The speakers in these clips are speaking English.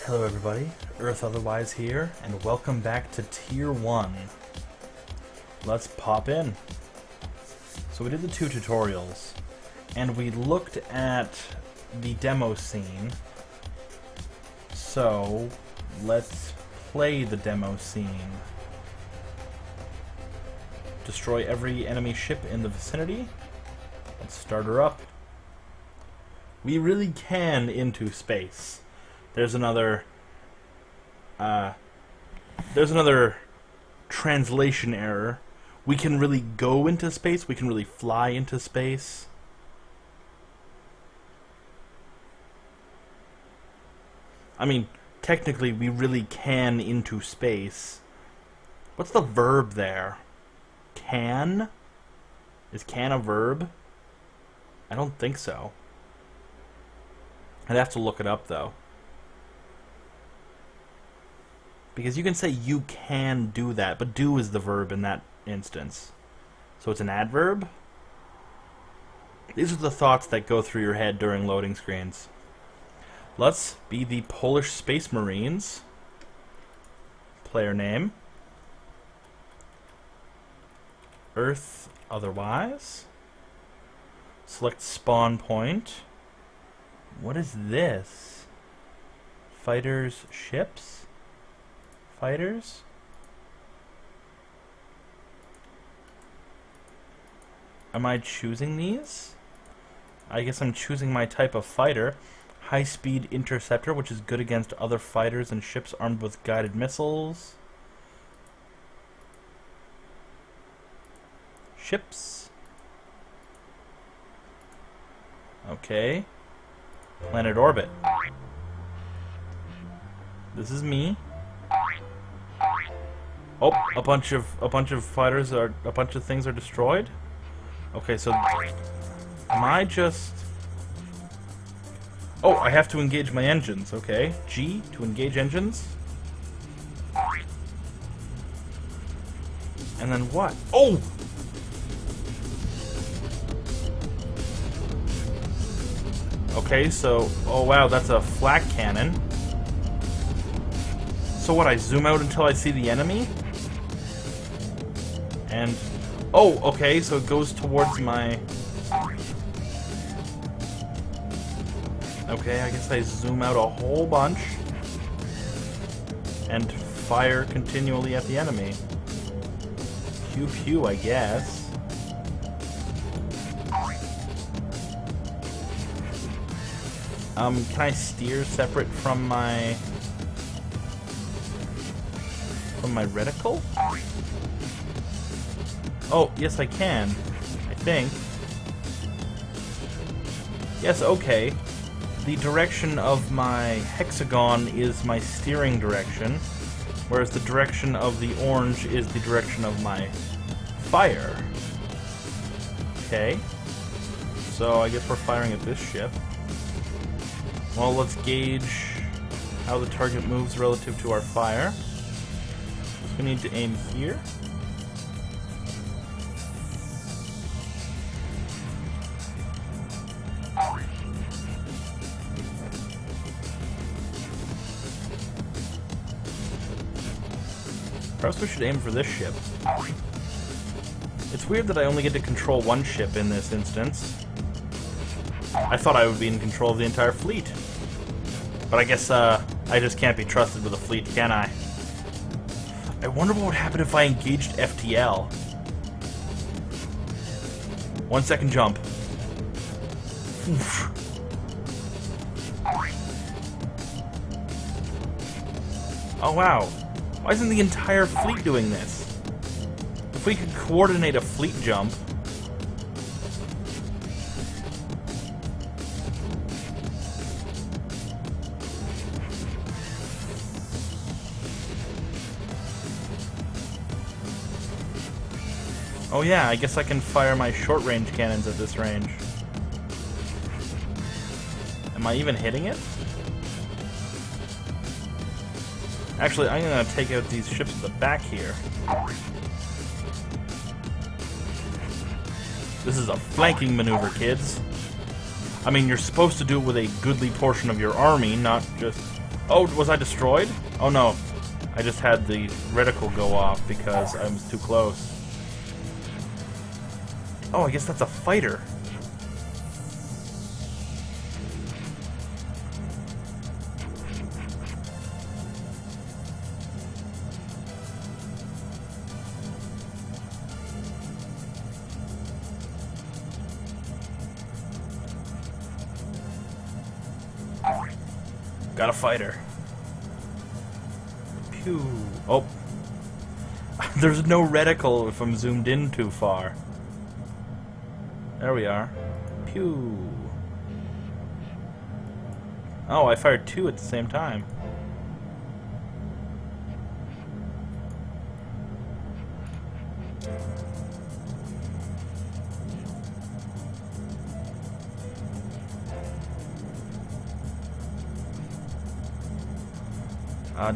Hello everybody, Earth.Otherwise here, and welcome back to Tier 1. Let's pop in. So we did the 2 tutorials, and we looked at the demo scene. So, let's play the demo scene. Destroy every enemy ship in the vicinity. Let's start her up. We really can into space. There's another translation error. We can really go into space. We can really fly into space. I mean, technically, we really can into space. What's the verb there? Can? Is can a verb? I don't think so. I'd have to look it up, though. Because you can say you can do that, but do is the verb in that instance. So it's an adverb? These are the thoughts that go through your head during loading screens. Let's be the Polish Space Marines. Player name. Earth.Otherwise. Select spawn point. What is this? Fighters, ships? Fighters? Am I choosing these? I guess I'm choosing my type of fighter. High-speed interceptor, which is good against other fighters and ships armed with guided missiles. Ships. Okay. Planet orbit. This is me. Oh, a bunch of fighters are a bunch of things are destroyed. Okay, so am I just? Oh, I have to engage my engines. Okay, G to engage engines. And then what? Oh! Okay, so oh wow, that's a flak cannon. So what, I zoom out until I see the enemy? And... oh, okay, so it goes towards my... okay, I guess I zoom out a whole bunch. And fire continually at the enemy. Pew pew, I guess. Can I steer separate from my reticle? Oh, yes I can. I think. Yes, okay. The direction of my hexagon is my steering direction, whereas the direction of the orange is the direction of my fire. Okay. So I guess we're firing at this ship. Well, let's gauge how the target moves relative to our fire. We need to aim here. Perhaps we should aim for this ship. It's weird that I only get to control one ship in this instance. I thought I would be in control of the entire fleet. But I guess I just can't be trusted with a fleet, can I? I wonder what would happen if I engaged FTL. 1 second jump. Oof. Oh wow. Why isn't the entire fleet doing this? If we could coordinate a fleet jump... oh yeah, I guess I can fire my short-range cannons at this range. Am I even hitting it? Actually, I'm gonna take out these ships at the back here. This is a flanking maneuver, kids. I mean, you're supposed to do it with a goodly portion of your army, not just Oh, was I destroyed? Oh no. I just had the reticle go off because I was too close. Oh, I guess that's a fighter. Got a fighter. Pew. Oh. There's no reticle if I'm zoomed in too far. There we are. Pew. Oh, I fired two at the same time.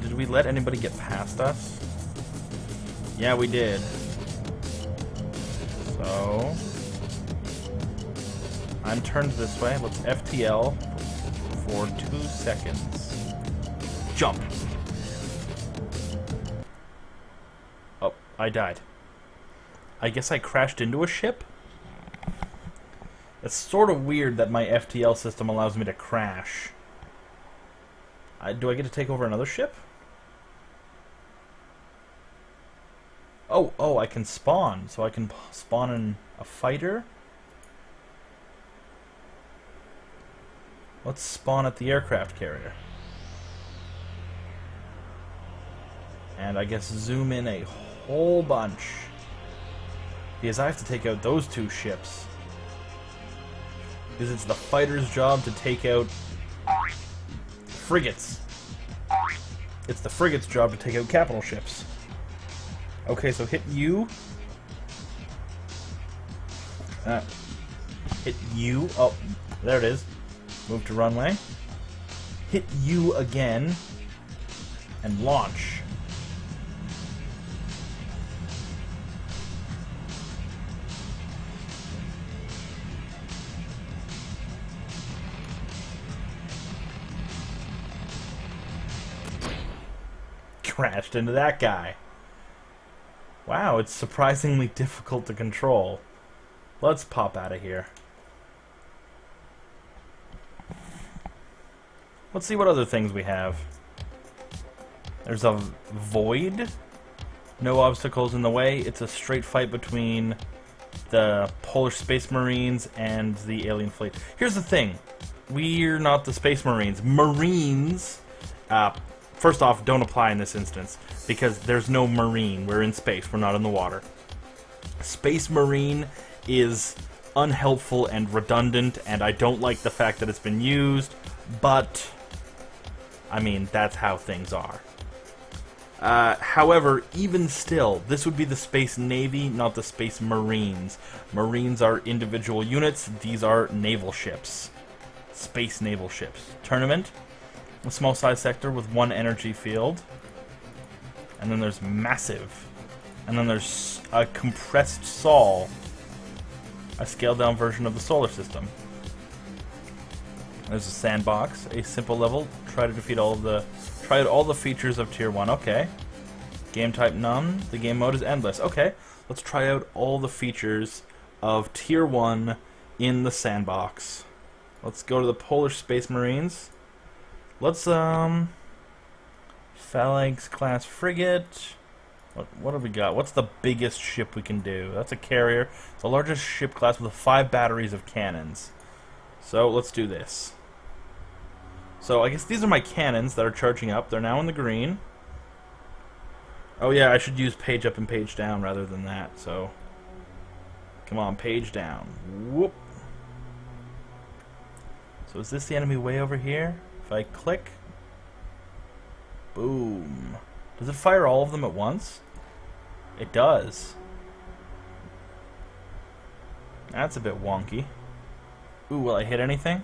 Did we let anybody get past us? Yeah, we did. So... I'm turned this way. Let's FTL for 2 seconds. Jump! Oh, I died. I guess I crashed into a ship? It's sort of weird that my FTL system allows me to crash. Do I get to take over another ship? Oh, I can spawn. So I can spawn in a fighter. Let's spawn at the aircraft carrier. And I guess zoom in a whole bunch. Because I have to take out those two ships. Because it's the fighter's job to take out frigates. It's the frigate's job to take out capital ships. Okay, so hit U. Hit U. Oh, there it is. Move to runway. Hit U again. And launch. Crashed into that guy. Wow, it's surprisingly difficult to control. Let's pop out of here. Let's see what other things we have. There's a void. No obstacles in the way. It's a straight fight between the Polar Space Marines and the alien fleet. Here's the thing. We're not the Space Marines. Marines, first off, don't apply in this instance, because there's no marine. We're in space. We're not in the water. Space Marine is unhelpful and redundant, and I don't like the fact that it's been used, but, I mean, that's how things are. However, even still, this would be the Space Navy, not the Space Marines. Marines are individual units. These are naval ships. Space naval ships. Tournament. A small size sector with one energy field. And then there's massive. And then there's a compressed Sol. A scaled down version of the solar system. There's a sandbox, a simple level. Try to defeat all the features of Tier 1. Okay. Game type none. The game mode is endless. Okay. Let's try out all the features of Tier 1 in the sandbox. Let's go to the Polar Space Marines. Let's, Phalanx class frigate. What have we got? What's the biggest ship we can do? That's a carrier. The largest ship class with 5 batteries of cannons. So, let's do this. So, I guess these are my cannons that are charging up. They're now in the green. Oh yeah, I should use page up and page down rather than that, so... Come on, page down. Whoop. So is this the enemy way over here? If I click... Boom. Does it fire all of them at once? It does. That's a bit wonky. Ooh, will I hit anything?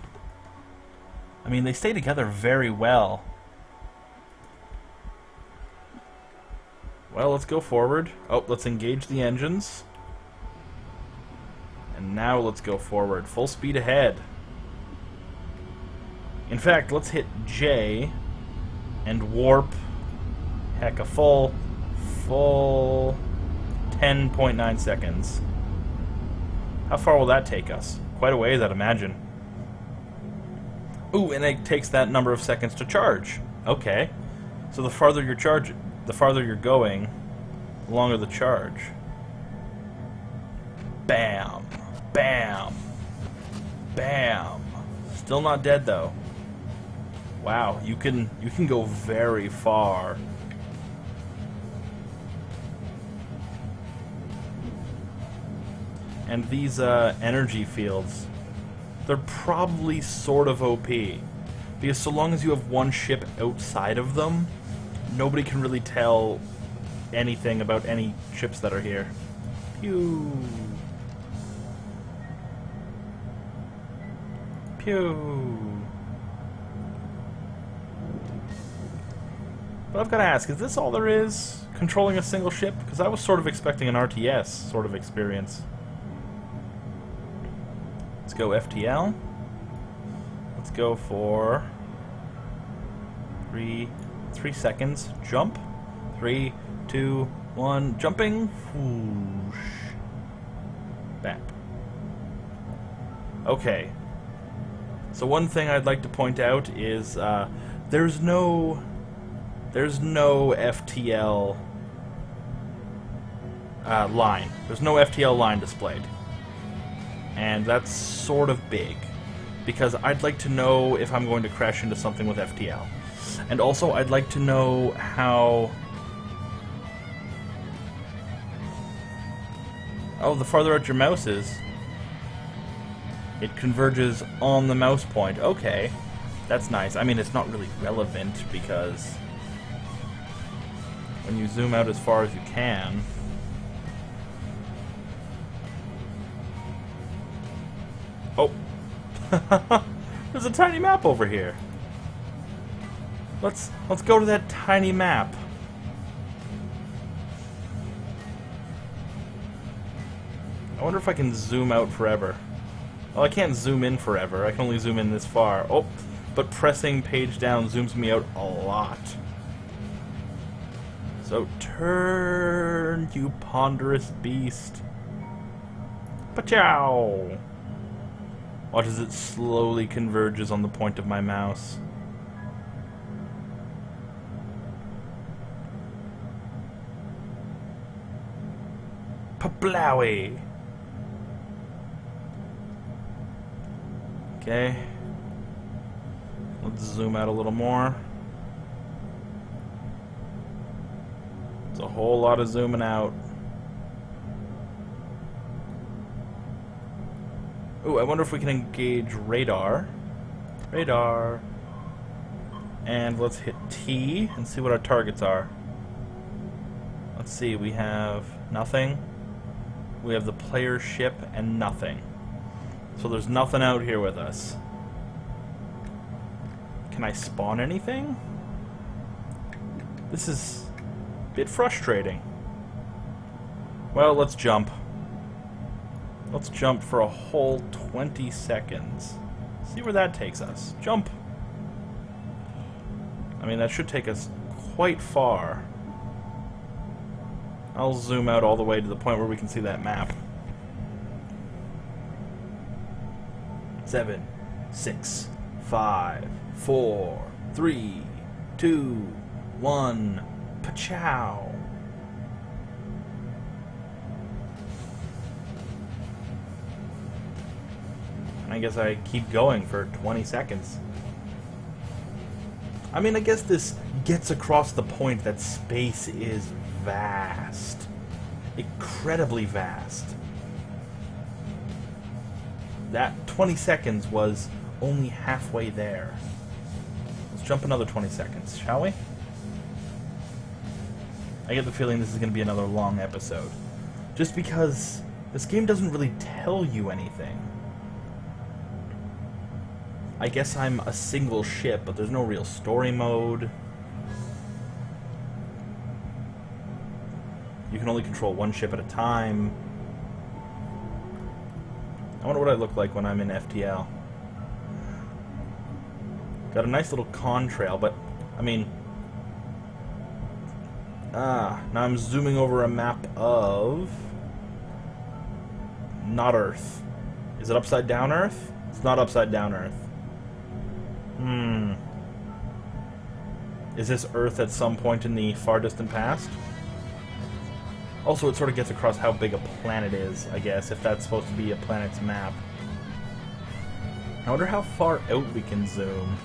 I mean, they stay together very well. Well, let's go forward. Oh, let's engage the engines. And now let's go forward. Full speed ahead. In fact, let's hit J And warp. Heck, a full 10.9 seconds. How far will that take us? Quite a ways, I'd imagine. Ooh, and it takes that number of seconds to charge. Okay. So the farther you're going, the longer the charge. Bam. Bam. Bam. Still not dead though. Wow, you can go very far. And these energy fields, they're probably sort of OP. Because so long as you have one ship outside of them, nobody can really tell anything about any ships that are here. Pew. Pew. But I've got to ask, is this all there is? Controlling a single ship? Because I was sort of expecting an RTS sort of experience. Let's go FTL. Let's go for 3 seconds. Jump. 3, 2, 1. Jumping. Whoosh. Bam. Okay. So one thing I'd like to point out is there's no FTL line. There's no FTL line displayed. And that's sort of big, because I'd like to know if I'm going to crash into something with FTL. And also, I'd like to know how... Oh, the farther out your mouse is, it converges on the mouse point. Okay, that's nice. I mean, it's not really relevant, because when you zoom out as far as you can... Oh, there's a tiny map over here. Let's go to that tiny map. I wonder if I can zoom out forever. Well, I can't zoom in forever. I can only zoom in this far. Oh, but pressing page down zooms me out a lot. So turn, you ponderous beast. Pachow! Watch as it slowly converges on the point of my mouse. Pablowie! Okay. Let's zoom out a little more. It's a whole lot of zooming out. Ooh, I wonder if we can engage radar. Radar. And let's hit T and see what our targets are. Let's see, we have nothing. We have the player ship and nothing. So there's nothing out here with us. Can I spawn anything? This is a bit frustrating. Well, let's jump. Let's jump for a whole 20 seconds. See where that takes us. Jump! I mean, that should take us quite far. I'll zoom out all the way to the point where we can see that map. 7, 6, 5, 4, 3, 2, 1. Pachow! I guess I keep going for 20 seconds. I mean, I guess this gets across the point that space is vast. Incredibly vast. That 20 seconds was only halfway there. Let's jump another 20 seconds, shall we? I get the feeling this is going to be another long episode. Just because this game doesn't really tell you anything. I guess I'm a single ship, but there's no real story mode. You can only control one ship at a time. I wonder what I look like when I'm in FTL. Got a nice little contrail, but, I mean, Now I'm zooming over a map of... not Earth. Is it upside down Earth? It's not upside down Earth. Is this Earth at some point in the far distant past? Also, it sort of gets across how big a planet is, I guess, if that's supposed to be a planet's map. I wonder how far out we can zoom.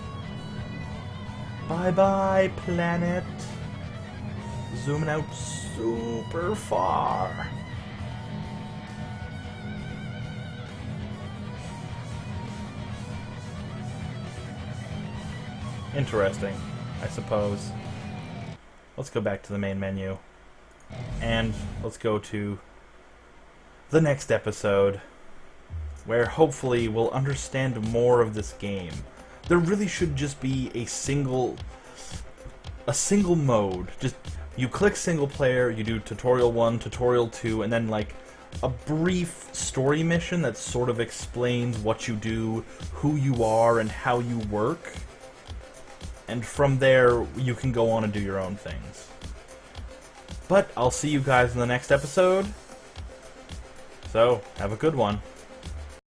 Bye-bye, planet. Zooming out super far. Interesting, I suppose. Let's go back to the main menu. And let's go to the next episode, where hopefully we'll understand more of this game. There really should just be a single mode. Just, you click single player, you do tutorial 1, tutorial 2, and then like a brief story mission that sort of explains what you do, who you are, and how you work. And from there, you can go on and do your own things. But I'll see you guys in the next episode. So, have a good one.